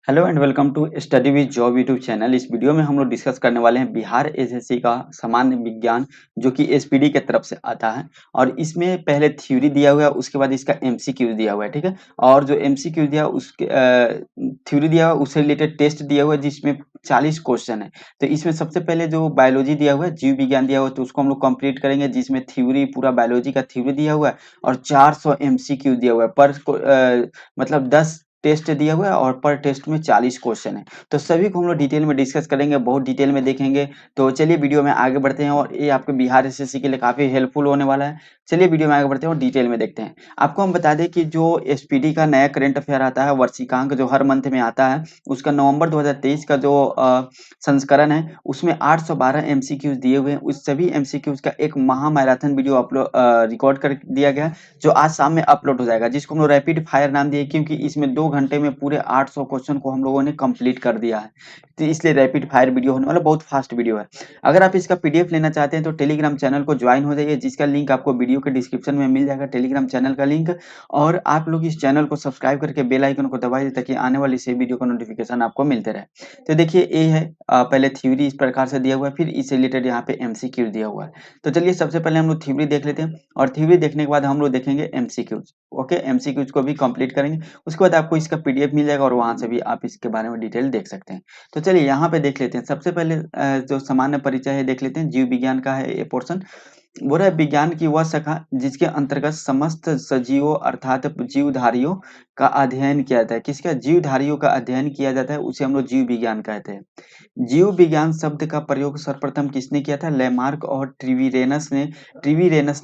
Hello and welcome to study with job YouTube channel. इस video में हम लोग डिस्कस करने वाले हैं बिहार एसएससी का सामान्य विज्ञान जो कि एसपीडी के तरफ से आता है। और इसमें पहले थ्योरी दिया हुआ है, उसके बाद इसका एमसीक्यू दिया हुआ है। ठीक है। और जो एमसीक्यू दिया उसके थ्योरी दिया हुआ उससे रिलेटेड टेस्ट दिया हुआ है जिसमें 40 क्वेश्चन है। तो इसमें सबसे पहले जो बायोलॉजी दिया हुआ है, जीव विज्ञान दिया हुआ है, तो उसको हम लोग कंप्लीट करेंगे जिसमें थ्योरी पूरा बायोलॉजी का थ्योरी दिया हुआ है और 400 एमसीक्यू दिया हुआ है मतलब 10 टेस्ट दिया हुआ है और पर टेस्ट में 40 क्वेश्चन है। तो सभी को हम लोग डिटेल में डिस्कस करेंगे, बहुत डिटेल में देखेंगे। तो चलिए वीडियो में आगे बढ़ते हैं और ये आपके बिहार एसएससी के लिए काफी हेल्पफुल होने वाला है। चलिए वीडियो में आगे बढ़ते हैं और डिटेल में देखते हैं। आपको हम बता दें कि जो एसपीडी का नया करंट अफेयर आता है, वर्षिकांक जो हर मंथ में आता है, उसका नवंबर 2023 का जो संस्करण है उसमें 812 एमसीक्यूज दिए हुए हैं। उस सभी एमसीक्यूज का एक महा मैराथन वीडियो अपलोड रिकॉर्ड कर दिया गया है जो आज शाम में अपलोड हो जाएगा, जिसको हम लोग रैपिड फायर नाम दिए क्योंकि इसमें 2 घंटे में पूरे 800 क्वेश्चन को हम लोगों ने कंप्लीट कर दिया है। तो इसलिए रैपिड फायर वीडियो होने वाला, बहुत फास्ट वीडियो है। अगर आप इसका पीडीएफ लेना चाहते हैं तो टेलीग्राम चैनल को ज्वाइन हो जाइए, जिसका लिंक आपको वीडियो के डिस्क्रिप्शन में मिल जाएगा, टेलीग्राम चैनल का लिंक। और आप लोग इस चैनल को सब्सक्राइब करके बेल आइकन को दबाइए ताकि आने वाली से वीडियो का नोटिफिकेशन आपको मिलते रहे। तो देखिए ये है पहले थ्योरी इस प्रकार से दिया हुआ है, फिर इससे रिलेटेड यहाँ पे एमसीक्यू दिया हुआ है। तो चलिए सबसे पहले हम लोग थ्योरी देख लेते हैं और थ्योरी देखने के बाद हम लोग देखेंगे एमसीक्यूज। ओके, एमसीक्यूज को भी कंप्लीट करेंगे, उसके बाद आपको इसका पीडीएफ मिल जाएगा और वहां से भी आप इसके बारे में डिटेल देख सकते हैं। तो चलिए यहाँ पे देख लेते हैं। सबसे पहले जो सामान्य परिचय है देख लेते हैं। जीव विज्ञान का है ये पोर्शन। वो है विज्ञान की वह शाखा जिसके अंतर्गत समस्त सजीवों अर्थात जीवधारियों का अध्ययन किया जाता है। किसका? जीवधारियों का अध्ययन किया जाता है, उसे हम लोग जीव विज्ञान कहते हैं। जीव विज्ञान शब्द का प्रयोग सर्वप्रथम किसने किया था? लेमार्क और ट्रिवीरेनस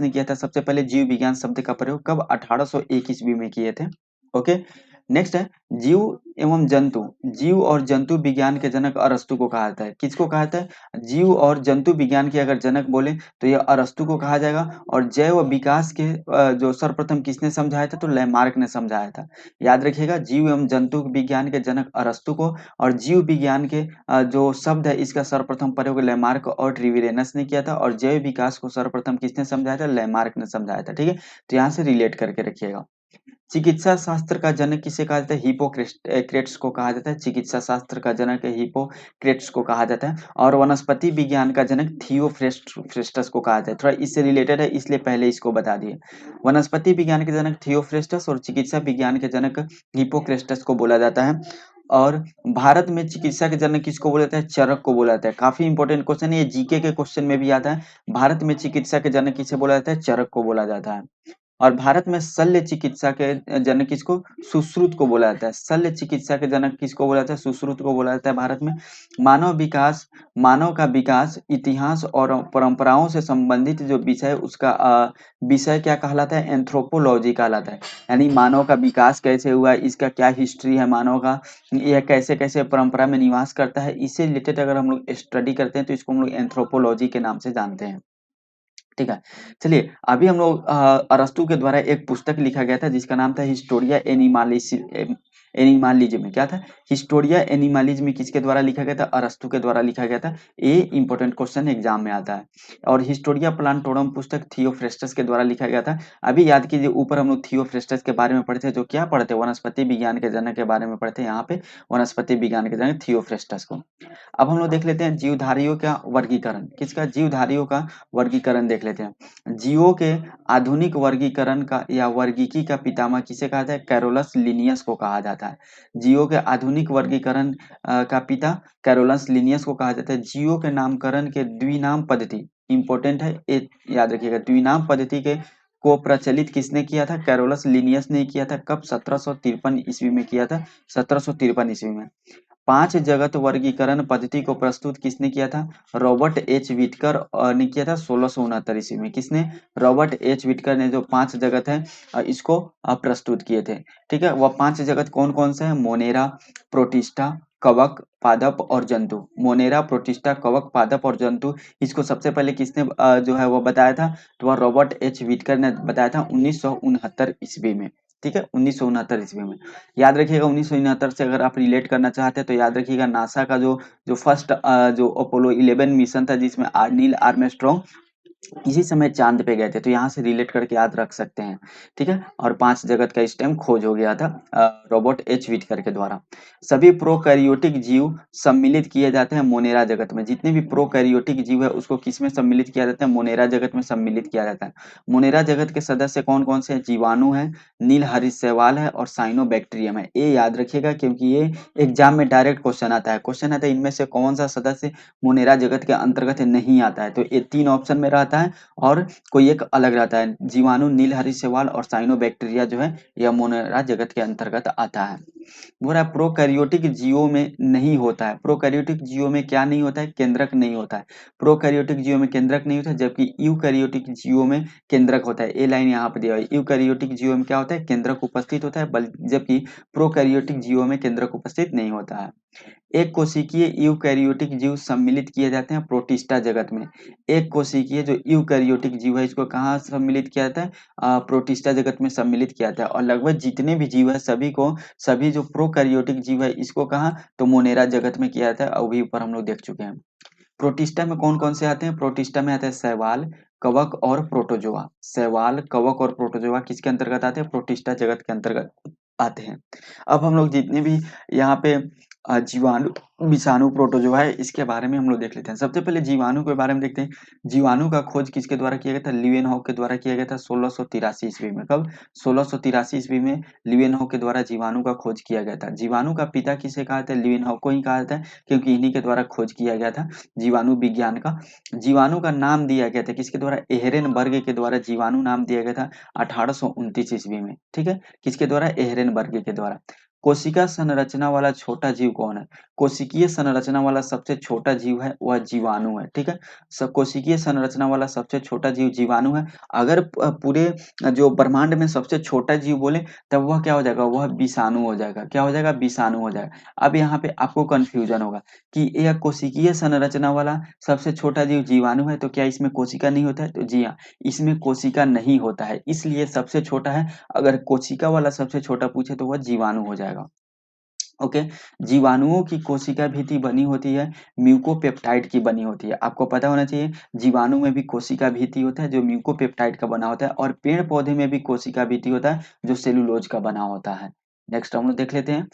ने किया था सबसे पहले जीव विज्ञान शब्द का प्रयोग। कब? 1801 ईस्वी में किए थे। ओके। नेक्स्ट है जीव एवं जंतु। जीव और जंतु विज्ञान के जनक अरस्तु को कहा जाता है। किसको कहा जाता है? जीव और जंतु विज्ञान के अगर जनक बोले तो यह अरस्तु को कहा जाएगा। और जैव विकास के जो सर्वप्रथम किसने समझाया था? तो लेमार्क ने समझाया था। याद रखिएगा, जीव एवं जंतु विज्ञान के जनक अरस्तु को, और जीव विज्ञान के जो शब्द है इसका सर्वप्रथम प्रयोग लेमार्क और ट्रिविरेनस ने किया था। और जैव विकास को सर्वप्रथम किसने समझाया था? लेमार्क ने समझाया था। ठीक है, तो यहाँ से रिलेट करके रखिएगा। चिकित्सा शास्त्र का जनक किसे कहा जाता है? हिपोक्रेट्स को कहा जाता है। चिकित्सा शास्त्र का जनक हिपोक्रेट्स को कहा जाता है। और वनस्पति विज्ञान का जनक थियोफ्रेस्टस को कहा जाता है। थोड़ा इससे रिलेटेड है इसलिए पहले इसको बता दिए। वनस्पति विज्ञान के जनक थियोफ्रेस्टस और चिकित्सा विज्ञान के जनक हिपोक्रेस्टस को बोला जाता है। और भारत में चिकित्सा के जनक किसको बोला जाता है? चरक को बोला जाता है। काफी इंपॉर्टेंट क्वेश्चन है, ये जीके के क्वेश्चन में भी आता है। भारत में चिकित्सा के जनक किसे बोला जाता है? चरक को बोला जाता है। और भारत में शल्य चिकित्सा के जनक किसको? सुश्रुत को बोला जाता है। शल्य चिकित्सा के जनक किसको बोला जाता है? सुश्रुत को बोला जाता है भारत में। मानव का विकास, इतिहास और परंपराओं से संबंधित जो विषय, उसका विषय क्या कहलाता है? एंथ्रोपोलॉजी कहलाता है। यानी मानव का विकास कैसे हुआ, इसका क्या हिस्ट्री है मानव का, यह कैसे कैसे परंपरा में निवास करता है, इससे रिलेटेड अगर हम लोग स्टडी करते हैं तो इसको हम लोग एंथ्रोपोलॉजी के नाम से जानते हैं। ठीक है। चलिए अभी हम लोग अरस्तु के द्वारा एक पुस्तक लिखा गया था जिसका नाम था हिस्टोरिया एनिमालिज्म में। क्या था? हिस्टोरिया एनिमालिज्म किसके द्वारा लिखा गया था? अरस्तु के द्वारा लिखा गया था। ये इंपॉर्टेंट क्वेश्चन एग्जाम में आता है। और हिस्टोरिया प्लांटोरम पुस्तक थियोफ्रेस्टस के द्वारा लिखा गया था। अभी याद कीजिए, ऊपर हम लोग थियोफ्रेस्टस के बारे में पढ़ते जो क्या पढ़ते? वनस्पति विज्ञान के जनक के बारे में पढ़ते। यहाँ पे वनस्पति विज्ञान के जनक थियोफ्रेस्टस को। अब हम लोग देख लेते हैं जीवधारियों का वर्गीकरण। किसका? जीवधारियों का वर्गीकरण देख लेते हैं। जीवों के आधुनिक वर्गीकरण का या वर्गीकी का पितामह किसे कहा जाता है? कैरोलस लिनियस को कहा जाता है। जीवों के आधुनिक वर्गीकरण का पिता कैरोलस लिनियस को कहा जाता है। जीवों के नामकरण के द्विनाम पद्धति इंपॉर्टेंट है, एक याद रखिएगा। द्विनाम पद्धति के को प्रचलित किसने किया था? कैरोलस लिनियस ने किया था। कब? 1753 ईस्वी में किया था। 1753 ईस्वी में। पांच जगत वर्गीकरण पद्धति को प्रस्तुत किसने किया था? रॉबर्ट एच विटकर ने किया था 1669 ईस्वी में। किसने? रॉबर्ट एच विटकर ने जो पांच जगत है इसको प्रस्तुत किए थे। ठीक है, वह पांच जगत कौन कौन से हैं? मोनेरा, प्रोटिस्टा, कवक, पादप और जंतु। मोनेरा, प्रोटिस्टा, कवक, पादप और जंतु। इसको सबसे पहले किसने जो है वो बताया था? तो वह रॉबर्ट एच विटकर ने बताया था 1969 ईस्वी में। ठीक है, 1969 ईस्वी में। याद रखिएगा 1969 से अगर आप रिलेट करना चाहते हैं तो याद रखिएगा नासा का जो जो फर्स्ट जो अपोलो 11 मिशन था जिसमें नील आर्मस्ट्रॉन्ग इसी समय चांद पे गए थे, तो यहाँ से रिलेट करके याद रख सकते हैं। ठीक है, और 5 जगत का इस टाइम खोज हो गया था रॉबर्ट एच व्हिटकर के द्वारा। सभी प्रोकैरियोटिक जीव सम्मिलित किए जाते हैं मोनेरा जगत में। जितने भी प्रोकैरियोटिक जीव है उसको किस में सम्मिलित किया जाता है? मोनेरा जगत में सम्मिलित किया जाता है। मोनेरा जगत के सदस्य कौन कौन से हैं? जीवाणु है, नील हरित है और साइनोबैक्टीरियम है। ये याद रखिएगा क्योंकि ये एग्जाम में डायरेक्ट क्वेश्चन आता है। क्वेश्चन आता है इनमें से कौन सा सदस्य मोनेरा जगत के अंतर्गत नहीं आता है, तो ये 3 ऑप्शन में रहता है और कोई एक अलग रहता है। जीवाणु, नील हरित और साइनोबैक्टीरिया जो है यह मोनेरा जगत के अंतर्गत आता है। बोल रहा है प्रोकैरियोटिक जीवों में नहीं होता है। प्रोकैरियोटिक जीवों में क्या नहीं होता है? केंद्रक नहीं होता है। प्रोकैरियोटिक जीवों में केंद्रक नहीं होता है, जबकि यूकैरियोटिक जीवों में केंद्रक होता है। ये लाइन यहाँ पे दिया हुआ है। यूकैरियोटिक जीवों में क्या होता है? केंद्रक उपस्थित होता है, जबकि प्रोकैरियोटिक जीवों में केंद्रक उपस्थित नहीं होता है। एक कोशिकीय यूकैरियोटिक जीव सम्मिलित किए जाते हैं प्रोटिस्टा जगत में। एक कोशिकीय जो यूकैरियोटिक जीव है इसको कहाँ सम्मिलित किया जाता है? प्रोटिस्टा जगत में सम्मिलित किया जाता है। और लगभग जितने भी जीव है सभी जो प्रोकैरियोटिक जीव है इसको कहाँ? तो मोनेरा जगत में किया जाता है, अभी ऊपर हम लोग देख चुके हैं। प्रोटिस्टा में कौन कौन से आते हैं? प्रोटिस्टा में आते हैं शैवाल, कवक और प्रोटोजोआ। शैवाल, कवक और प्रोटोजोआ किसके अंतर्गत आते हैं? प्रोटिस्टा जगत के अंतर्गत आते हैं। अब हम लोग जितने भी यहाँ पे जीवाणु, विषाणु, प्रोटोजोआ है इसके बारे में हम लोग देख लेते हैं। सबसे पहले जीवाणु के बारे में देखते हैं। जीवाणु का खोज किसके द्वारा किया गया था? ल्यूवेनहॉक के द्वारा किया गया था 1683 ईस्वी में। कब? 1683 ईस्वी में ल्यूवेनहॉक के द्वारा जीवाणु का खोज किया गया था। जीवाणु का पिता किसे कहा था? ल्यूवेनहॉक को ही कहा जाता है, क्योंकि इन्हीं के द्वारा खोज किया गया था जीवाणु विज्ञान का। जीवाणु का नाम दिया गया था किसके द्वारा? एहरेनबर्ग के द्वारा जीवाणु नाम दिया गया था 1829 ईस्वी में। ठीक है, किसके द्वारा? एहरेनबर्ग के द्वारा। कोशिका संरचना वाला छोटा जीव कौन है? कोशिकीय संरचना वाला सबसे छोटा जीव है वह जीवाणु है। ठीक है, सब कोशिकीय संरचना वाला सबसे छोटा जीव जीवाणु है। अगर पूरे जो ब्रह्मांड में सबसे छोटा जीव बोले तब वह क्या हो जाएगा? वह विषाणु हो जाएगा। क्या हो जाएगा? विषाणु हो जाएगा। अब यहाँ पे आपको कंफ्यूजन होगा कि यह कोशिकीय संरचना वाला सबसे छोटा जीव जीवाणु है, तो क्या इसमें कोशिका नहीं होता है? तो जी हाँ, इसमें कोशिका नहीं होता है, इसलिए सबसे छोटा है। अगर कोशिका वाला सबसे छोटा पूछे तो वह जीवाणु हो जाएगा। ओके, जीवाणुओं की कोशिका भित्ति बनी होती है म्यूकोपेप्टाइड की बनी होती है। आपको पता होना चाहिए जीवाणु में भी कोशिका भित्ति होता है जो म्यूकोपेप्टाइड का बना होता है, और पेड़ पौधे में भी कोशिका भित्ति होता है जो सेलुलोज का बना होता है। नेक्स्ट हम लोग देख लेते हैं,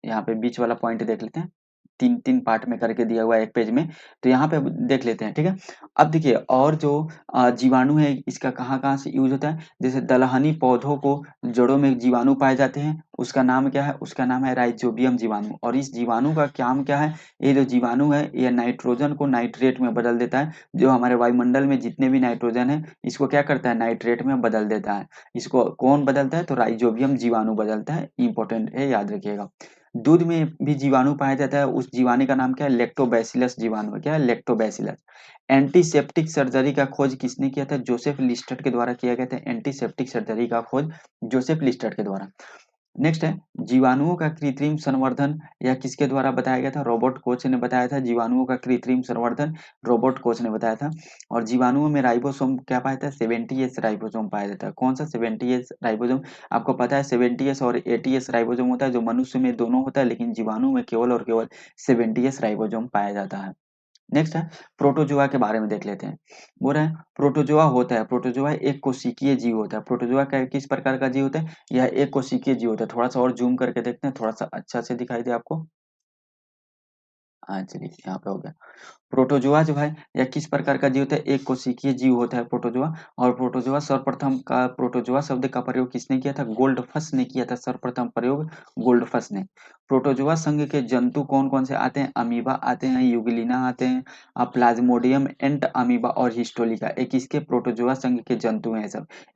यहाँ पे बीच वाला पॉइंट देख लेते हैं। तीन तीन पार्ट में करके दिया हुआ है एक पेज में, तो यहाँ पे देख लेते हैं। ठीक है, अब देखिए और जो जीवाणु है इसका कहाँ कहाँ से यूज होता है। जैसे दलहनी पौधों को जड़ों में जीवाणु पाए जाते हैं, उसका नाम क्या है? उसका नाम है राइजोबियम जीवाणु। और इस जीवाणु का काम क्या है? ये जो जीवाणु है ये नाइट्रोजन को नाइट्रेट में बदल देता है। जो हमारे वायुमंडल में जितने भी नाइट्रोजन है इसको क्या करता है? नाइट्रेट में बदल देता है। इसको कौन बदलता है? तो राइजोबियम जीवाणु बदलता है। इंपॉर्टेंट है, याद रखिएगा। दूध में भी जीवाणु पाया जाता है, उस जीवाणु का नाम क्या है? लेक्टोबैसिलस जीवाणु है। क्या है? लेक्टोबैसिलस। एंटीसेप्टिक सर्जरी का खोज किसने किया था? जोसेफ लिस्टर के द्वारा किया गया था। एंटीसेप्टिक सर्जरी का खोज जोसेफ लिस्टर के द्वारा। नेक्स्ट है जीवाणुओं का कृत्रिम संवर्धन, यह किसके द्वारा बताया गया था? रॉबर्ट कोच ने बताया था। जीवाणुओं का कृत्रिम संवर्धन रॉबर्ट कोच ने बताया था। और जीवाणुओं में राइबोसोम क्या पाया था? 70S राइबोसोम पाया जाता है। कौन सा 70S राइबोसोम? आपको पता है 70S और 80S राइबोसोम होता है, जो मनुष्य में दोनों होता है, लेकिन जीवाणु में केवल और केवल 70S राइबोसोम पाया जाता है। नेक्स्ट है प्रोटोजोआ के बारे में देख लेते हैं। बोल रहे हैं प्रोटोजोआ होता है, प्रोटोजोआ एक कोशिकीय जीव होता है। प्रोटोजोआ का किस प्रकार का जीव होता है? यह एक कोशिकीय जीव होता है। थोड़ा सा और जूम करके देखते हैं, थोड़ा सा अच्छा से दिखाई दे आपको। हाँ चलिए, यहाँ पे हो गया। प्रोटोजोआ जो है यह किस प्रकार का जीव होता है? एक कोशिकीय जीव होता है प्रोटोजोआ। और प्रोटोजोआ सर्वप्रथम का प्रोटोजोआ शब्द का प्रयोग किसने किया था? गोल्डफस ने किया था। सर्वप्रथम प्रयोग गोल्डफस ने। प्रोटोजोआ संघ के जंतु कौन कौन से आते हैं? अमीबा आते हैं, यूग्लिना आते हैं, प्लाज्मोडियम, एंट अमीबा और हिस्टोलिका। एक इसके प्रोटोजोआ संघ के जंतु हैं।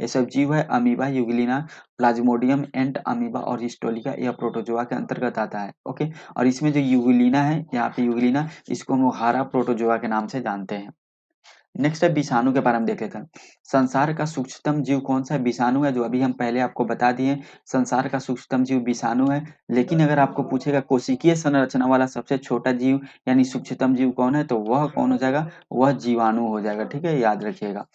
ये सब जीव है। अमीबा, यूग्लिना, प्लाज्मोडियम, एंट अमीबा और हिस्टोलिका, यह प्रोटोजोआ के अंतर्गत आता है। ओके, और इसमें जो यूग्लिना है, यहाँ पे यूग्लिना, इसको हम लोग हारा प्रोटोजोआ के नाम से जानते हैं। नेक्स्ट है विषाणु के बारे में देख लेते हैं। संसार का सूक्ष्मतम जीव कौन सा है? विषाणु है, जो अभी हम पहले आपको बता दिए। संसार का सूक्ष्मतम जीव विषाणु है। लेकिन अगर आपको पूछेगा कोशिकीय संरचना वाला सबसे छोटा जीव यानी सूक्ष्मतम जीव कौन है, तो वह कौन हो जाएगा? वह जीवाणु हो जाएगा। ठीक है, याद रखिएगा।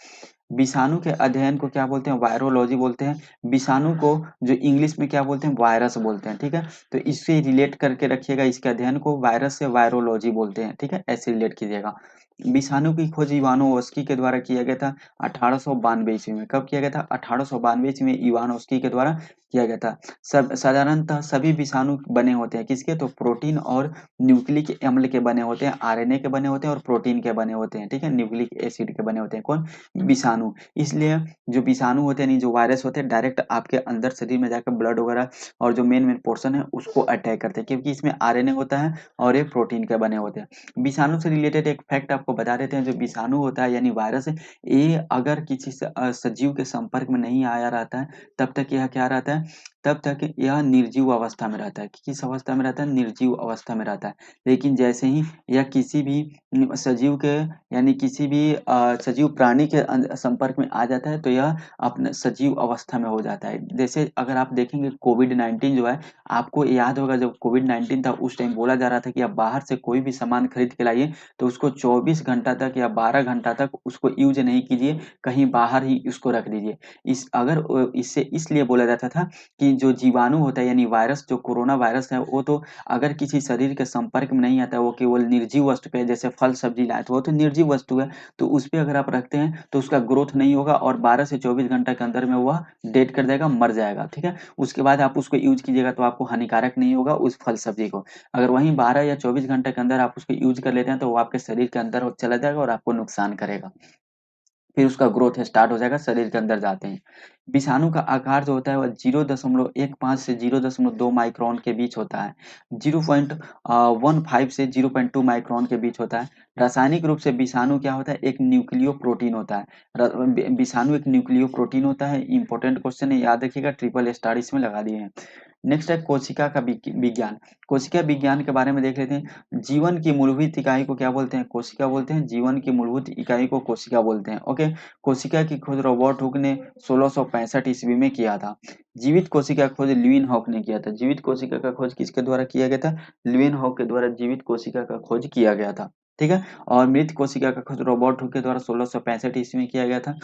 विषाणु के अध्ययन को क्या बोलते हैं? वायरोलॉजी बोलते हैं। विषाणु को जो इंग्लिश में क्या बोलते हैं? वायरस बोलते हैं, ठीक है? तो इससे रिलेट करके रखिएगा, इसके अध्ययन को वायरस से वायरोलॉजी बोलते हैं, ठीक है? ऐसे रिलेट कीजिएगा। विषाणु की खोज इवानोव्स्की के द्वारा किया गया था 1892 ईस्वी में। कब किया गया था? 1892 ईस्वी में इवानोव्स्की के द्वारा किया गया था। सब साधारणतः सभी विषाणु बने होते हैं किसके? तो प्रोटीन और न्यूक्लिक अम्ल के बने होते हैं, आरएनए के बने होते हैं और प्रोटीन के बने होते हैं, ठीक है? न्यूक्लिक एसिड के बने होते हैं। कौन? विषाणु। इसलिए जो विषाणु होते हैं, नहीं जो वायरस होते हैं, डायरेक्ट आपके अंदर शरीर में जाकर ब्लड वगैरह और जो मेन मेन पोर्शन है उसको अटैक करते हैं, क्योंकि इसमें आरएनए होता है और ये प्रोटीन के बने होते हैं। विषाणु से रिलेटेड एक फैक्ट आपको बता देते हैं। जो विषाणु होता है यानी वायरस है, ये अगर किसी सजीव के संपर्क में नहीं आया रहता है, तब तक यह क्या रहता है? तब तक यह निर्जीव अवस्था में रहता है। किस अवस्था में रहता है? निर्जीव अवस्था में रहता है। लेकिन जैसे ही यह किसी भी सजीव के यानी किसी भी सजीव प्राणी के संपर्क में आ जाता है, तो यह अपने सजीव अवस्था में हो जाता है। जैसे अगर आप देखेंगे कोविड-19 जो है, आपको याद होगा जब कोविड-19 था, उस टाइम बोला जा रहा था कि आप बाहर से कोई भी सामान खरीद के लाइए, तो उसको 24 घंटा तक या 12 घंटा तक उसको यूज़ नहीं कीजिए, कहीं बाहर ही उसको रख दीजिए। इससे इसलिए बोला जाता था कि जो जीवाणु होता है यानी वायरस, जो कोरोना वायरस है, वो तो अगर किसी शरीर के संपर्क में नहीं आता है, वो केवल निर्जीव वस्तु पे, जैसे फल सब्जी लाए तो वो तो निर्जीव वस्तु है, तो उस पे अगर आप रखते हैं तो उसका ग्रोथ नहीं होगा और 12 से 24 घंटे के अंदर में वह डेड कर जाएगा, मर जाएगा, ठीक है? उसके बाद आप उसको यूज कीजिएगा तो आपको हानिकारक नहीं होगा उस फल सब्जी को। अगर वहीं 12 या 24 घंटे के अंदर आप उसको यूज कर लेते हैं तो वो आपके शरीर के अंदर चला जाएगा और आपको नुकसान करेगा। फिर उसका ग्रोथ स्टार्ट हो जाएगा, शरीर के अंदर जाते हैं। विषाणु का आकार जो होता है वह 0.15 से 0.2 माइक्रोन के बीच होता है। 0.15 से 0.2 माइक्रोन के बीच होता है। रासायनिक रूप से विषाणु क्या होता है? एक न्यूक्लियो प्रोटीन होता है। विषाणु एक न्यूक्लियो प्रोटीन होता है। इंपॉर्टेंट क्वेश्चन है, याद रखिएगा, ट्रिपल स्टार इसमें लगा दिए हैं। नेक्स्ट है कोशिका का विज्ञान। कोशिका विज्ञान के बारे में देख लेते हैं। जीवन की मूलभूत इकाई को क्या बोलते हैं? कोशिका बोलते हैं। जीवन की मूलभूत इकाई को कोशिका बोलते हैं। ओके। कोशिका की खोज रॉबर्ट हुक ने 1665 ईस्वी में किया था। जीवित कोशिका का खोज ल्यूइन हॉक ने किया था। जीवित कोशिका का खोज किसके द्वारा किया गया था? ल्यूइन हॉक के द्वारा जीवित कोशिका का खोज किया गया था। ठीक है। और मृत कोशिका का खोज रॉबर्ट हुक के द्वारा 1665 ईस्वी में किया गया था।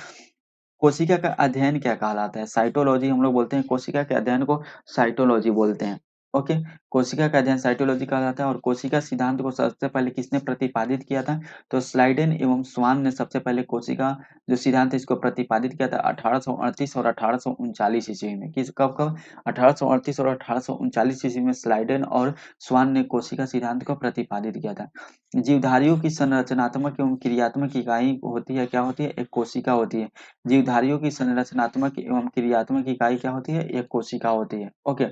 कोशिका का अध्ययन क्या कहलाता है? साइटोलॉजी हम लोग बोलते हैं। कोशिका के अध्ययन को साइटोलॉजी बोलते हैं। ओके। कोशिका का अध्ययन साइटोलॉजी कहलाता है। और कोशिका सिद्धांत को सबसे पहले किसने प्रतिपादित किया था? तो स्लाइडेन एवं स्वान ने सबसे पहले कोशिका जो सिद्धांत है इसको प्रतिपादित किया था 1838 और 1839 ईस्वी में। किस कब कब? 1838 और 1839 ईस्वी में स्लाइडेन और स्वान ने कोशिका सिद्धांत को प्रतिपादित किया था। जीवधारियों की संरचनात्मक एवं क्रियात्मक इकाई होती है, क्या होती है? एक कोशिका होती है। जीवधारियों की संरचनात्मक एवं क्रियात्मक इकाई क्या होती है? एक कोशिका होती है। ओके।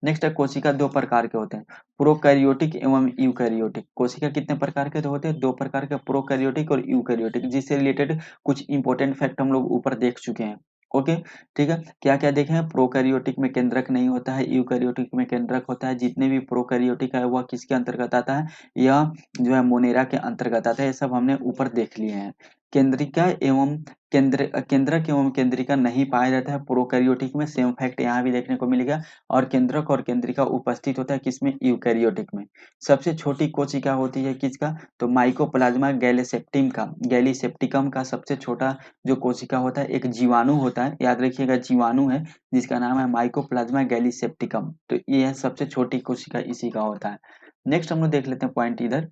नेक्स्ट है कोशिका दो प्रकार के होते हैं, प्रोकैरियोटिक एवं यूकैरियोटिक। कोशिका कितने प्रकार के तो होते हैं? दो प्रकार के, प्रोकैरियोटिक और यूकैरियोटिक, जिससे रिलेटेड कुछ इंपॉर्टेंट फैक्ट हम लोग ऊपर देख चुके हैं। ओके। ठीक है। क्या क्या देखे हैं? प्रोकैरियोटिक में केंद्रक नहीं होता है, यूकैरियोटिक में केंद्रक होता है। जितने भी प्रोकैरियोटिक है वह किसके अंतर्गत आता है? यह जो है मोनेरा के अंतर्गत आता है। ये सब हमने ऊपर देख लिए हैं। केंद्रिका एवं केंद्रक एवं केंद्रिका नहीं पाया जाता है प्रोकैरियोटिक में। सेम फैक्ट यहाँ भी देखने को मिलेगा। और केंद्रक और केंद्रिका उपस्थित होता है किसमें? यूकैरियोटिक में। सबसे छोटी कोशिका होती है किसका? तो माइकोप्लाज्मा गैलीसेप्टिम का, गैलीसेप्टिकम का सबसे छोटा जो कोशिका होता है एक जीवाणु होता है। याद रखिएगा, जीवाणु है जिसका नाम है माइकोप्लाज्मा गैलीसेप्टिकम। तो यह सबसे छोटी कोशिका इसी का होता है। नेक्स्ट हम लोग देख लेते हैं पॉइंट इधर।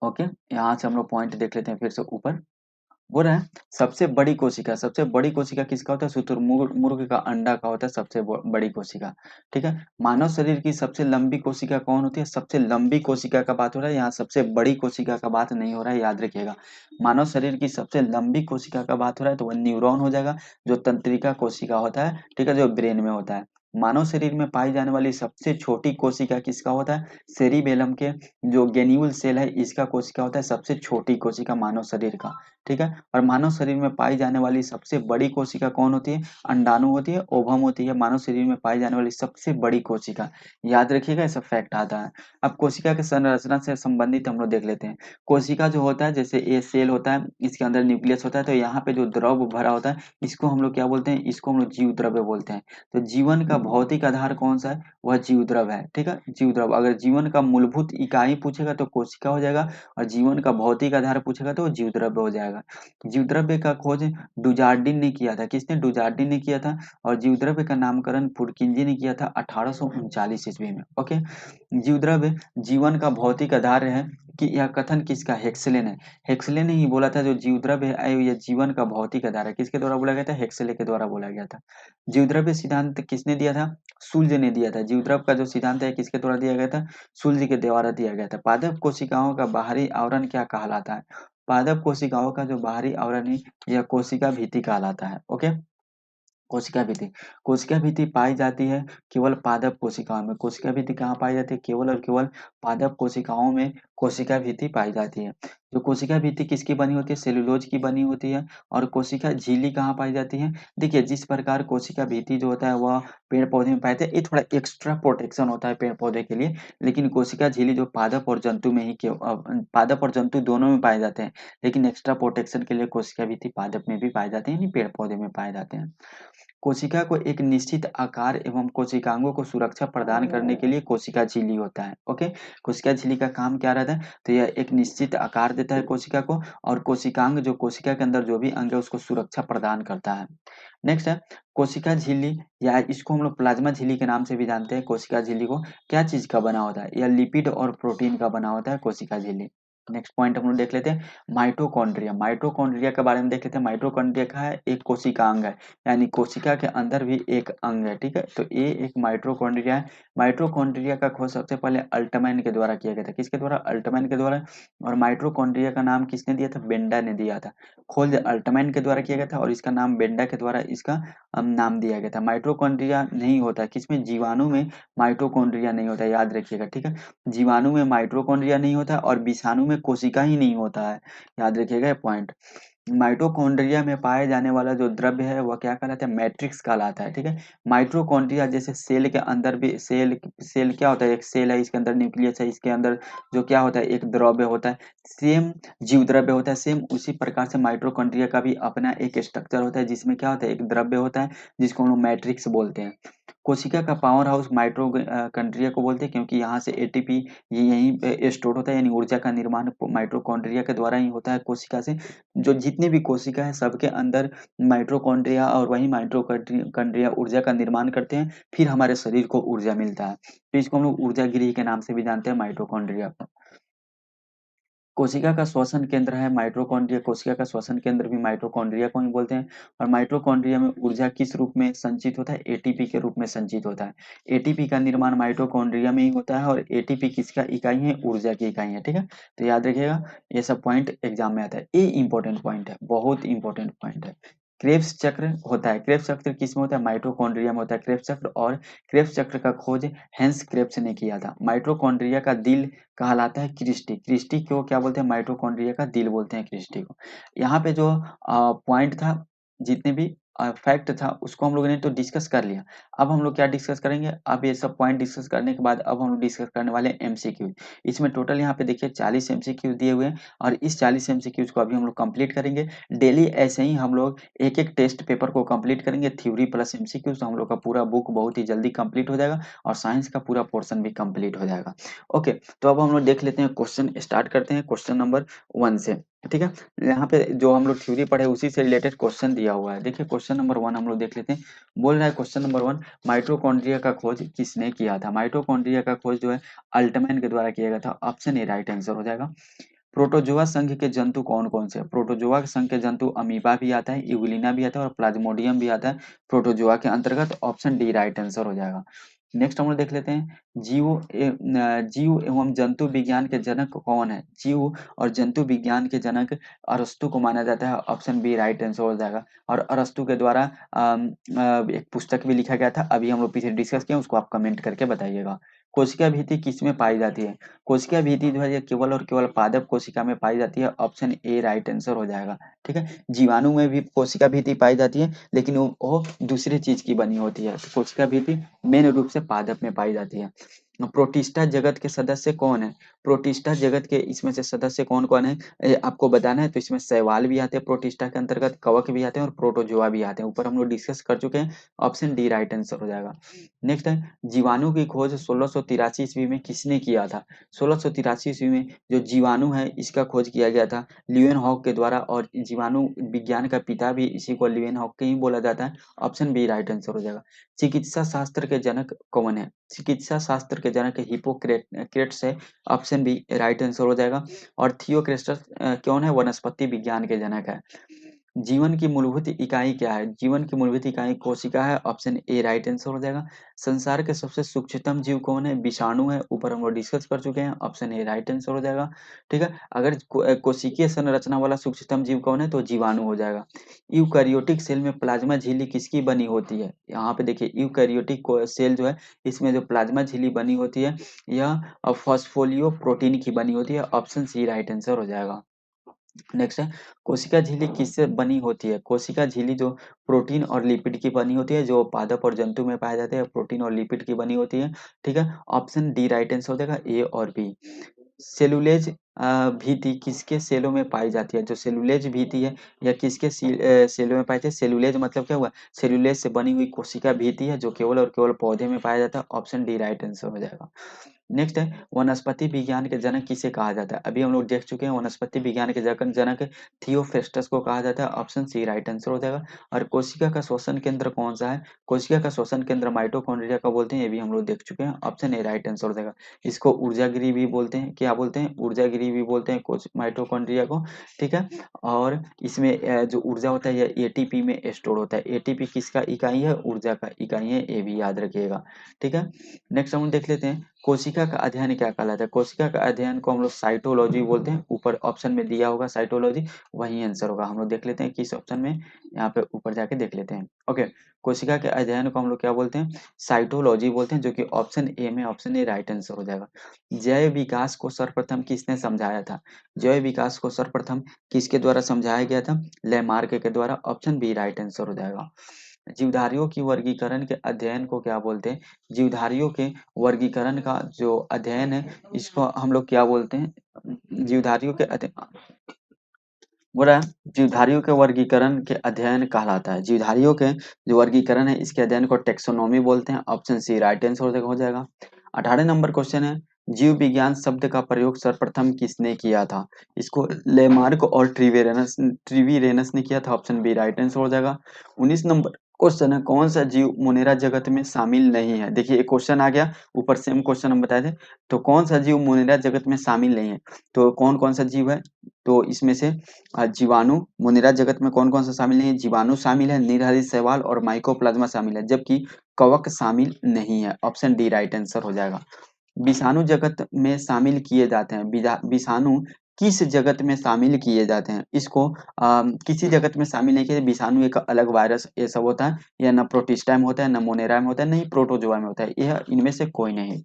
ओके। यहाँ से हम लोग पॉइंट देख लेते हैं फिर से ऊपर। बोल रहे हैं सबसे बड़ी कोशिका किसका होता है? शुतुरमुर्ग मुर्ग का अंडा का होता है सबसे बड़ी कोशिका। ठीक है। मानव शरीर की सबसे लंबी कोशिका कौन होती है? सबसे लंबी कोशिका का बात हो रहा है, यहाँ सबसे बड़ी कोशिका का बात नहीं हो रहा है, याद रखिएगा। मानव शरीर की सबसे लंबी कोशिका का बात हो रहा है तो वह न्यूरॉन हो जाएगा, जो तंत्रिका कोशिका होता है, ठीक है, जो ब्रेन में होता है। मानव शरीर में पाई जाने वाली सबसे छोटी कोशिका किसका होता है? सेरिबेलम के जो गेन्यूल सेल है इसका कोशिका होता है सबसे छोटी कोशिका मानव शरीर का। ठीक है। और मानव शरीर में पाई जाने वाली सबसे बड़ी कोशिका कौन होती है? अंडाणु होती है, ओवम होती है। मानव शरीर में पाई जाने वाली सबसे बड़ी कोशिका, याद रखिएगा, ऐसा फैक्ट आता है। अब कोशिका के संरचना से संबंधित हम लोग देख लेते हैं। कोशिका जो होता है, जैसे ये सेल होता है, इसके अंदर न्यूक्लियस होता है, तो यहाँ पे जो द्रव भरा होता है इसको हम लोग क्या बोलते हैं? इसको हम लोग जीव द्रव्य बोलते हैं। तो जीवन का भौतिक आधार कौन सा है? वह जीवद्रव है, ठीक है, जीवद्रव। अगर जीवन का मूलभूत इकाई पूछेगा तो कोशिका हो जाएगा, और जीवन का भौतिक आधार पूछेगा तो जीवद्रव्य हो जाएगा। जीवद्रव्य का खोज डुजार्डिन ने किया था। किसने? डुजार्डिन ने किया था। और जीवद्रव्य का नामकरण पुरकिंजी ने किया था 1839 ईस्वी में। ओके, जीवद्रव्य जीवन का भौतिक आधार है कि यह कथन किसका? हेक्सले ने। हेक्सले ने ही बोला था जो जीवद्रव्य है यह जीवन का भौतिक आधार है। किसके द्वारा बोला गया था? हेक्सले के द्वारा बोला गया था। जीवद्रव्य सिद्धांत किसने दिया था? सुल्ज ने दिया था। जीवद्रव्य का जो सिद्धांत है किसके द्वारा दिया गया था? सुल्ज के द्वारा दिया गया था। पादप कोशिकाओं का बाहरी आवरण क्या कहलाता है? पादप कोशिकाओं का जो बाहरी आवरण है यह कोशिका भित्ति कहलाता है। ओके, कोशिका भित्ति। कोशिका भित्ति पाई जाती है केवल पादप कोशिकाओं में। कोशिका भित्ति कहाँ पाई जाती है? केवल और केवल पादप कोशिकाओं में कोशिका भित्ति पाई जाती है। जो कोशिका भित्ति किसकी बनी होती है? सेलुलोज की बनी होती है। और कोशिका झिल्ली कहाँ पाई जाती है? देखिए, जिस प्रकार कोशिका भित्ति जो होता है वह पेड़ पौधे में पाए जाते हैं, ये थोड़ा एक्स्ट्रा प्रोटेक्शन होता है पेड़ पौधे के लिए। लेकिन कोशिका झिल्ली जो पादप और जंतु में ही पादप और जंतु दोनों में पाए जाते हैं, लेकिन एक्स्ट्रा प्रोटेक्शन के लिए कोशिका भित्ति पादप में भी पाए जाते हैं, यानी पेड़ पौधे में पाए जाते हैं। कोशिका को एक निश्चित आकार एवं कोशिकांगों को सुरक्षा प्रदान करने के लिए कोशिका झिल्ली होता है। ओके, कोशिका झिल्ली का काम क्या रहता है? तो यह एक निश्चित आकार देता है कोशिका को, और कोशिकांग जो कोशिका के अंदर जो भी अंग है उसको सुरक्षा प्रदान करता है। नेक्स्ट है कोशिका झिल्ली, या इसको हम लोग प्लाज्मा झिल्ली के नाम से भी जानते हैं। कोशिका झिल्ली को क्या चीज का बना होता है? यह लिपिड और प्रोटीन का बना होता है कोशिका झिल्ली। नेक्स्ट पॉइंट हम लोग देख लेते हैं माइटोकॉन्ड्रिया। माइटोकॉन्ड्रिया के बारे में देख लेते हैं। माइटोकॉन्ड्रिया का है एक कोशिकांग है, यानी कोशिका के अंदर भी एक अंग है, ठीक है। तो ये एक माइटोकॉन्ड्रिया है। माइटोकॉन्ड्रिया का खोज सबसे पहले अल्टमैन के द्वारा किया गया था। किसके द्वारा? अल्टमैन के द्वारा। और माइटोकॉन्ड्रिया का नाम किसने दिया था? बेंडा ने दिया था। खोज अल्टमैन के द्वारा किया गया था और इसका नाम बेंडा के द्वारा इसका नाम दिया गया था। माइटोकॉन्ड्रिया नहीं होता किसमें? जीवाणु में माइटोकॉन्ड्रिया नहीं होता, याद रखिएगा, ठीक है। जीवाणु में माइटोकॉन्ड्रिया नहीं होता और विषाणु में कोशिका ही नहीं होता है, याद रखिएगा ये पॉइंट। माइटोकॉन्ड्रिया में पाए जाने वाला जो द्रव्य है वह क्या कहलाता है? मैट्रिक्स कहलाता है, ठीक है। माइटोकॉन्ड्रिया जैसे सेल के अंदर भी सेल सेल क्या होता है? एक सेल है, इसके अंदर न्यूक्लियस है, इसके अंदर जो क्या होता है? एक द्रव्य होता है, सेम जीव द्रव्य होता है। सेम उसी प्रकार से माइटोकॉन्ड्रिया का भी अपना एक स्ट्रक्चर होता है जिसमें क्या होता है? एक द्रव्य होता है जिसको हम लोग मैट्रिक्स बोलते हैं। कोशिका का पावर हाउस माइटोकॉन्ड्रिया को बोलते हैं क्योंकि यहाँ से एटीपी यहीं पे स्टोर होता है, यानी ऊर्जा का निर्माण माइटोकॉन्ड्रिया के द्वारा ही होता है कोशिका से। जो जितनी भी कोशिका है सबके अंदर माइटोकॉन्ड्रिया, और वही माइटोकॉन्ड्रिया ऊर्जा का निर्माण करते हैं, फिर हमारे शरीर को ऊर्जा मिलता है। तो इसको हम लोग ऊर्जा गृह के नाम से भी जानते हैं माइटोकॉन्ड्रिया को। कोशिका का श्वसन केंद्र है माइटोकॉन्ड्रिया। कोशिका का श्वसन केंद्र भी माइटोकॉन्ड्रिया को ही बोलते हैं। और माइटोकॉन्ड्रिया में ऊर्जा किस रूप में संचित होता है? एटीपी के रूप में संचित होता है। एटीपी का निर्माण माइटोकॉन्ड्रिया में ही होता है, और एटीपी किसका इकाई है? ऊर्जा की इकाई है, ठीक है। तो याद रखिएगा, ये सब पॉइंट एग्जाम में आता है। ये इंपॉर्टेंट पॉइंट है, बहुत इंपॉर्टेंट पॉइंट है। क्रेब्स चक्र होता है। क्रेब्स चक्र किस में होता है? माइटोकॉन्ड्रिया में होता है क्रेब्स चक्र। और क्रेब्स चक्र का खोज हेंस क्रेब्स ने किया था। माइटोकॉन्ड्रिया का दिल कहलाता है क्रिस्टी। क्रिस्टी को क्या बोलते हैं? माइटोकॉन्ड्रिया का दिल बोलते हैं क्रिस्टी को। यहाँ पे जो पॉइंट था, जितने भी फैक्ट था उसको हम लोगों ने तो डिस्कस कर लिया। अब हम लोग क्या डिस्कस करेंगे? अब ये सब पॉइंट डिस्कस करने के बाद अब हम लोग डिस्कस करने वाले हैं एमसीक्यू। इसमें टोटल यहाँ पे देखिए 40 एमसीक्यू दिए हुए हैं, और इस 40 एमसीक्यूज को अभी हम लोग कंप्लीट करेंगे। डेली ऐसे ही हम लोग एक एक टेस्ट पेपर को कंप्लीट करेंगे, थ्योरी प्लस एमसीक्यूज, तो हम लोग का पूरा बुक बहुत ही जल्दी कंप्लीट हो जाएगा, और साइंस का पूरा पोर्शन भी कंप्लीट हो जाएगा। ओके, तो अब हम लोग देख लेते हैं, क्वेश्चन स्टार्ट करते हैं क्वेश्चन नंबर 1 से, ठीक है। यहाँ पे जो हम लोग थ्योरी पढ़े उसी से रिलेटेड क्वेश्चन दिया हुआ है। देखिए क्वेश्चन नंबर 1 हम लोग देख लेते हैं। बोल रहा है क्वेश्चन नंबर 1, माइटोकॉन्ड्रिया का खोज किसने किया था? माइटोकॉन्ड्रिया का खोज जो है अल्टमैन के द्वारा किया गया था। ऑप्शन ए राइट आंसर हो जाएगा। प्रोटोजोआ संघ के जंतु कौन कौन से? प्रोटोजोआ संघ के जंतु अमीबा भी आता है, यूग्लिना भी आता है, और प्लाज्मोडियम भी आता है प्रोटोजोआ के अंतर्गत। ऑप्शन डी राइट आंसर हो जाएगा। नेक्स्ट हम लोग देख लेते हैं, जीव एवं जंतु विज्ञान के जनक कौन है? जीव और जंतु विज्ञान के जनक अरस्तु को माना जाता है। ऑप्शन बी राइट आंसर हो जाएगा। और अरस्तु के द्वारा एक पुस्तक भी लिखा गया था, अभी हम लोग पीछे डिस्कस किए, उसको आप कमेंट करके बताइएगा। कोशिका भित्ति किसमें पाई जाती है? कोशिका भित्ति जो है ये केवल और केवल पादप कोशिका में पाई जाती है। ऑप्शन ए राइट आंसर हो जाएगा, ठीक है। जीवाणु में भी कोशिका भित्ति पाई जाती है, लेकिन वो दूसरी चीज की बनी होती है। तो कोशिका भित्ति मेन रूप से पादप में पाई जाती है। प्रोटिस्टा जगत के सदस्य कौन है? प्रोटिस्टा जगत के इसमें से सदस्य कौन कौन है आपको बताना है। तो इसमें शैवाल भी आते हैं प्रोटिस्टा के अंतर्गत, कवक भी आते हैं और प्रोटोजोआ भी आते हैं। ऊपर हम लोग डिस्कस कर चुके हैं, ऑप्शन डी राइट आंसर हो जाएगा। नेक्स्ट है, जीवाणु की खोज 1683 ईस्वी में किसने किया था? 1683 ईस्वी में जो जीवाणु है इसका खोज किया गया था ल्यूएनहॉक के द्वारा, और जीवाणु विज्ञान का पिता भी इसी को ल्यूएनहॉक के ही बोला जाता है। ऑप्शन बी राइट आंसर हो जाएगा। चिकित्सा शास्त्र के जनक कौन है? चिकित्सा शास्त्र के जनक हिपोक्रेट्स है। ऑप्शन बी राइट आंसर हो जाएगा। और थियोक्रेस्टस कौन है? वनस्पति विज्ञान के जनक है। जीवन की मूलभूत इकाई क्या है? जीवन की मूलभूत इकाई कोशिका है। ऑप्शन ए राइट आंसर हो जाएगा। संसार के सबसे सूक्ष्मतम जीव कौन है? विषाणु है। ऊपर हम लोग डिस्कस कर चुके हैं, ऑप्शन ए राइट आंसर हो जाएगा। ठीक है, अगर कोशिकीय संरचना वाला सूक्ष्मतम जीव कौन है तो जीवाणु हो जाएगा। यूकैरियोटिक सेल में प्लाज्मा झिल्ली किसकी बनी होती है? यहाँ पे देखिए यूकैरियोटिक सेल जो है इसमें जो प्लाज्मा झिल्ली बनी होती है यह फॉस्फोलियो प्रोटीन की बनी होती है। ऑप्शन सी राइट आंसर हो जाएगा। नेक्स्ट है, कोशिका झिल्ली किससे बनी होती है? कोशिका झिल्ली जो प्रोटीन और लिपिड की बनी होती है, जो पादप और जंतु में पाए जाते हैं प्रोटीन और लिपिड की बनी होती है। ठीक है, ऑप्शन डी राइट आंसर हो जाएगा, ए और बी। सेलुलेज भीति किसके सेलों में पाई जाती है? जो सेलुलेज भीति है यह किसके सेलों में पाई जाती है? सेलुलेज मतलब क्या हुआ? सेलुलेज से बनी हुई कोशिका भीति है जो केवल और केवल पौधे में पाया जाता है। ऑप्शन डी राइट आंसर हो जाएगा। नेक्स्ट है, वनस्पति विज्ञान के जनक किसे कहा जाता है? अभी हम लोग देख चुके हैं वनस्पति विज्ञान के जनक थियोफ्रेस्टस को कहा जाता है। ऑप्शन सी राइट आंसर हो जाएगा। और कोशिका का श्वसन केंद्र कौन सा है? कोशिका का श्वसन केंद्र माइटोकॉन्ड्रिया का बोलते हैं, ये भी हम लोग देख चुके हैं। ऑप्शन ए राइट आंसर हो जाएगा। इसको ऊर्जागिरी भी बोलते हैं, क्या बोलते हैं? ऊर्जागिरी भी बोलते हैं माइटोकॉन्ड्रिया को। ठीक है, और इसमें जो ऊर्जा होता है यह एटीपी में स्टोर होता है। एटीपी किसका इकाई है? ऊर्जा का इकाई है, ये भी याद रखिएगा। ठीक है, नेक्स्ट हम देख लेते हैं कोशिका का अध्ययन क्या कहलाता है? कोशिका का अध्ययन को हम लोग साइटोलॉजी बोलते हैं। ऊपर ऑप्शन में दिया होगा साइटोलॉजी, वही आंसर होगा। हम लोग देख लेते हैं किस ऑप्शन में, यहाँ पे ऊपर जाके देख लेते हैं। ओके, कोशिका के अध्ययन को हम लोग क्या बोलते हैं? साइटोलॉजी बोलते हैं, जो कि ऑप्शन ए में, ऑप्शन ए राइट आंसर हो जाएगा। जैव विकास को सर्वप्रथम किसने समझाया था? जैव विकास को सर्वप्रथम किसके द्वारा समझाया गया था? लेमार्क के द्वारा। ऑप्शन बी राइट आंसर हो जाएगा। जीवधारियों की वर्गीकरण के अध्ययन को क्या बोलते हैं? जीवधारियों के वर्गीकरण का जो अध्ययन है इसको हम लोग क्या बोलते हैं? जीवधारियों के बोला जीवधारियों के वर्गीकरण के अध्ययन कहलाता है। जीवधारियों के जो वर्गीकरण है इसके अध्ययन को टेक्सोनोमी बोलते हैं। ऑप्शन सी राइट आंसर हो जाएगा। 18 नंबर क्वेश्चन है, जीव विज्ञान शब्द का प्रयोग सर्वप्रथम किसने किया था? इसको लेमार्क और ट्रिवीरेनस ने किया था। ऑप्शन बी राइट आंसर हो जाएगा। 19 नंबर क्वेश्चन है, कौन सा जीव मुनेरा जगत में शामिल नहीं है? देखिए एक क्वेश्चन आ गया, ऊपर सेम क्वेश्चन हम बताए थे। तो कौन सा जीव मुनेरा जगत में शामिल नहीं है? तो कौन कौन सा जीव है? तो इसमें से जीवाणु मुनिरा जगत में कौन कौन सा शामिल नहीं है? जीवाणु शामिल है, निरहरित शैवाल और माइकोप्लाज्मा शामिल है, जबकि कवक शामिल नहीं है। ऑप्शन डी राइट आंसर हो जाएगा। विषाणु जगत में शामिल किए जाते हैं। विषाणु किस जगत में शामिल किए जाते हैं? इसको किसी जगत में शामिल नहीं किए। विषाणु एक अलग वायरस ये सब होता है, यह न प्रोटिस्टा में होता है, न मोनेरा में होता है, न ही प्रोटोजोआ में होता है। यह इनमें से कोई नहीं।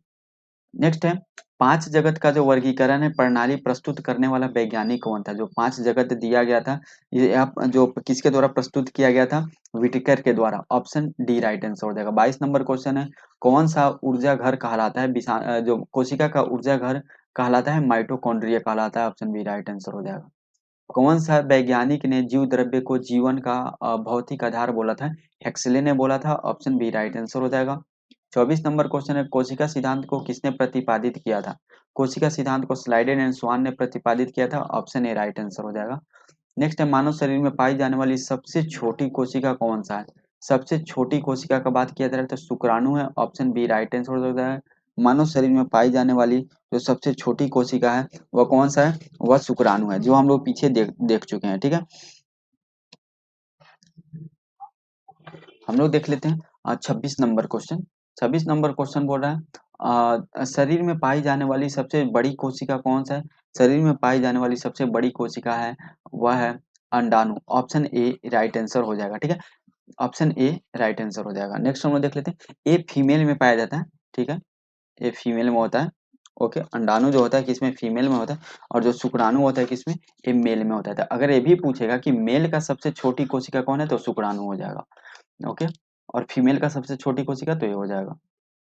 नेक्स्ट है, पांच जगत का जो वर्गीकरण है प्रणाली प्रस्तुत करने वाला वैज्ञानिक कौन था? जो पांच जगत दिया गया था ये आप जो किसके द्वारा प्रस्तुत किया गया था? विटेकर के द्वारा। ऑप्शन डी राइट आंसर हो जाएगा। 22 नंबर क्वेश्चन है, कौन सा ऊर्जा घर कहलाता है जो कोशिका का ऊर्जा घर कहलाता है? माइटोकॉन्ड्रिया कहलाता है। ऑप्शन बी राइट आंसर हो जाएगा। कौन सा वैज्ञानिक ने जीव द्रव्य को जीवन का भौतिक आधार बोला था? हेक्सले ने बोला था। ऑप्शन बी राइट आंसर हो जाएगा। 24 नंबर क्वेश्चन है, कोशिका सिद्धांत को किसने प्रतिपादित किया था? कोशिका सिद्धांत को स्लाइडेन एंड स्वान ने प्रतिपादित किया था। ऑप्शन ए राइट आंसर हो जाएगा। नेक्स्ट है, मानव शरीर में पाई जाने वाली सबसे छोटी कोशिका कौन सा है? सबसे छोटी कोशिका का बात किया जाए तो शुक्राणु है। ऑप्शन बी राइट आंसर हो जाएगा। मानव शरीर में पाई जाने वाली जो सबसे छोटी कोशिका है वह कौन सा है? वह शुक्राणु है, जो हम लोग पीछे देख चुके हैं। ठीक है, हम लोग देख लेते हैं 26 नंबर क्वेश्चन। 26 नंबर क्वेश्चन बोल रहा है शरीर में पाई जाने वाली सबसे बड़ी कोशिका कौन सा है? शरीर में पाई जाने वाली सबसे बड़ी कोशिका है वह है अंडाणु। ऑप्शन ए राइट आंसर हो जाएगा। ठीक है, ऑप्शन ए राइट आंसर हो जाएगा। नेक्स्ट हम लोग देख लेते हैं, ए फीमेल में पाया जाता है। ठीक है, ए फीमेल में होता है। ओके, अंडाणु जो होता है किसमें? फीमेल में होता है। और जो शुक्राणु होता है किसमें? ये मेल में होता है। तो अगर ये भी पूछेगा कि मेल का सबसे छोटी कोशिका कौन है तो शुक्राणु हो जाएगा। ओके, और फीमेल का सबसे छोटी कोशिका तो ये हो जाएगा।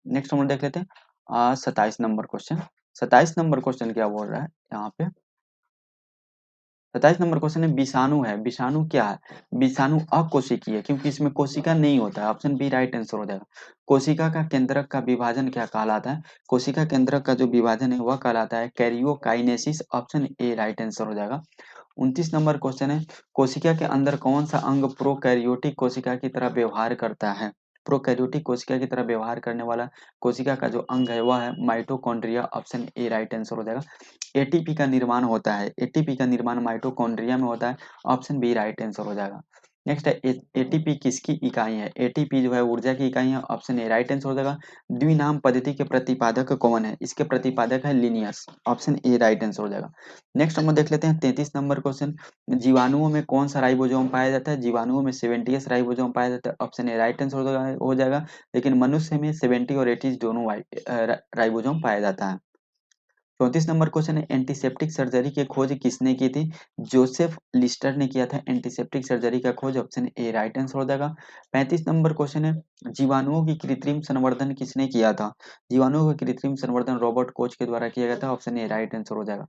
नेक्स्ट हम लोग देख लेते हैं, 27 नंबर क्वेश्चन। 27 नंबर क्वेश्चन क्या बोल रहा है यहाँ पे? 27 नंबर क्वेश्चन है विषाणु है। विषाणु क्या है? विषाणु अकोशिकीय है, क्योंकि इसमें कोशिका नहीं होता है। ऑप्शन बी राइट आंसर हो जाएगा। कोशिका का केंद्रक का विभाजन क्या कहलाता है? कोशिका केंद्रक का जो विभाजन है वह कहलाता है karyokinesis. Option A right answer हो जाएगा। 29 नंबर क्वेश्चन है कोशिका के अंदर कौन सा अंग प्रोकैरियोटिक कोशिका की तरह व्यवहार करता है? प्रोकैरियोटिक कोशिका की तरह व्यवहार करने वाला कोशिका का जो अंग है वह है mitochondria. Option A right answer हो जाएगा। एटीपी का निर्माण होता है। एटीपी का निर्माण माइटोकॉन्ड्रिया में होता है। ऑप्शन बी राइट आंसर हो जाएगा। नेक्स्ट है एटीपी किसकी इकाई है? एटीपी जो है ऊर्जा की इकाई है। ऑप्शन ए राइट आंसर हो जाएगा। द्विनाम पद्धति के प्रतिपादक कौन है? इसके प्रतिपादक है Linnaeus. Option A right answer हो जाएगा। नेक्स्ट हम देख लेते हैं 33 नंबर क्वेश्चन। जीवाणुओं में कौन सा राइबोसोम पाया जाता है? जीवाणुओं में 70s राइबोसोम पाया जाता है। ऑप्शन ए राइट आंसर हो जाएगा। लेकिन मनुष्य में 70 और 80 दोनों राइबोसोम पाया जाता है। 34 नंबर क्वेश्चन है एंटीसेप्टिक सर्जरी की खोज किसने की थी? जोसेफ लिस्टर ने किया था एंटीसेप्टिक सर्जरी का खोज। ऑप्शन ए राइट आंसर हो जाएगा। 35 नंबर क्वेश्चन है जीवाणुओं की कृत्रिम संवर्धन किसने किया था? जीवाणुओं का कृत्रिम संवर्धन रॉबर्ट कोच के द्वारा किया गया था। ऑप्शन ए राइट आंसर हो जाएगा।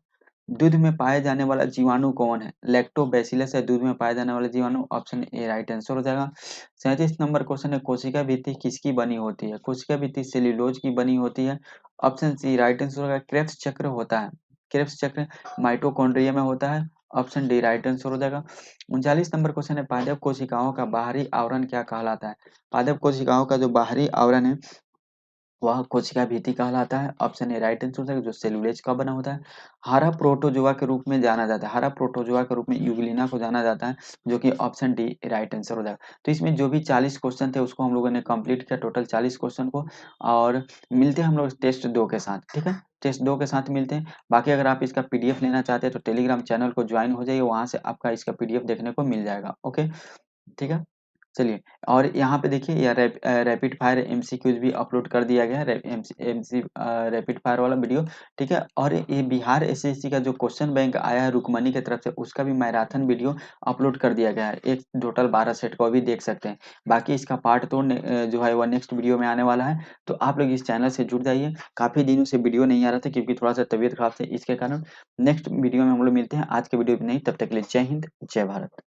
दूध में पाए जाने वाला जीवाणु कौन है? लैक्टोबैसिलस है दूध में पाए जाने वाला जीवाणु। ऑप्शन ए राइट आंसर हो जाएगा। 37 नंबर क्वेश्चन है कोशिका भित्ति किसकी बनी होती है? कोशिका भित्ति सेल्यूलोज की बनी होती है। ऑप्शन सी राइट आंसर होगा। क्रेब्स चक्र होता है। क्रेब्स चक्र माइटोकॉन्ड्रिया में होता है। ऑप्शन डी राइट आंसर हो जाएगा। 39 नंबर क्वेश्चन है पादप कोशिकाओं का बाहरी आवरण क्या कहलाता है? पादप कोशिकाओं का जो बाहरी आवरण है वह कोशिका भित्ति कहलाता है। ऑप्शन ए राइट आंसर है जो सेलुलोज का बना होता है। हरा प्रोटोजोआ के रूप में जाना जाता है। हरा प्रोटोजोआ के रूप में यूग्लिना को जाना जाता है, जो कि ऑप्शन डी राइट आंसर हो जाएगा। तो इसमें जो भी 40 क्वेश्चन थे उसको हम लोगों ने कंप्लीट किया, टोटल 40 क्वेश्चन को। और मिलते हैं हम लोग टेस्ट 2 के साथ, ठीक है? टेस्ट 2 के साथ मिलते हैं। बाकी अगर आप इसका पीडीएफ लेना चाहते हैं तो टेलीग्राम चैनल को ज्वाइन हो जाइए, वहां से आपका इसका पीडीएफ देखने को मिल जाएगा। ओके, ठीक है? चलिए, और यहाँ पे देखिए यह रैपिड फायर एमसीक्यूज भी अपलोड कर दिया गया है। रैपिड फायर वाला वीडियो, ठीक है? और ये बिहार एसएससी का जो क्वेश्चन बैंक आया है रुकमनी की तरफ से, उसका भी मैराथन वीडियो अपलोड कर दिया गया है। एक टोटल 12 सेट को भी देख सकते हैं। बाकी इसका पार्ट तो जो है वह नेक्स्ट वीडियो में आने वाला है। तो आप लोग इस चैनल से जुड़ जाइए। काफी दिनों से वीडियो नहीं आ रहा था क्योंकि थोड़ा सा तबीयत खराब थी, इसके कारण। नेक्स्ट वीडियो में हम लोग मिलते हैं। आज के वीडियो में नहीं, तब तक के लिए जय हिंद, जय भारत।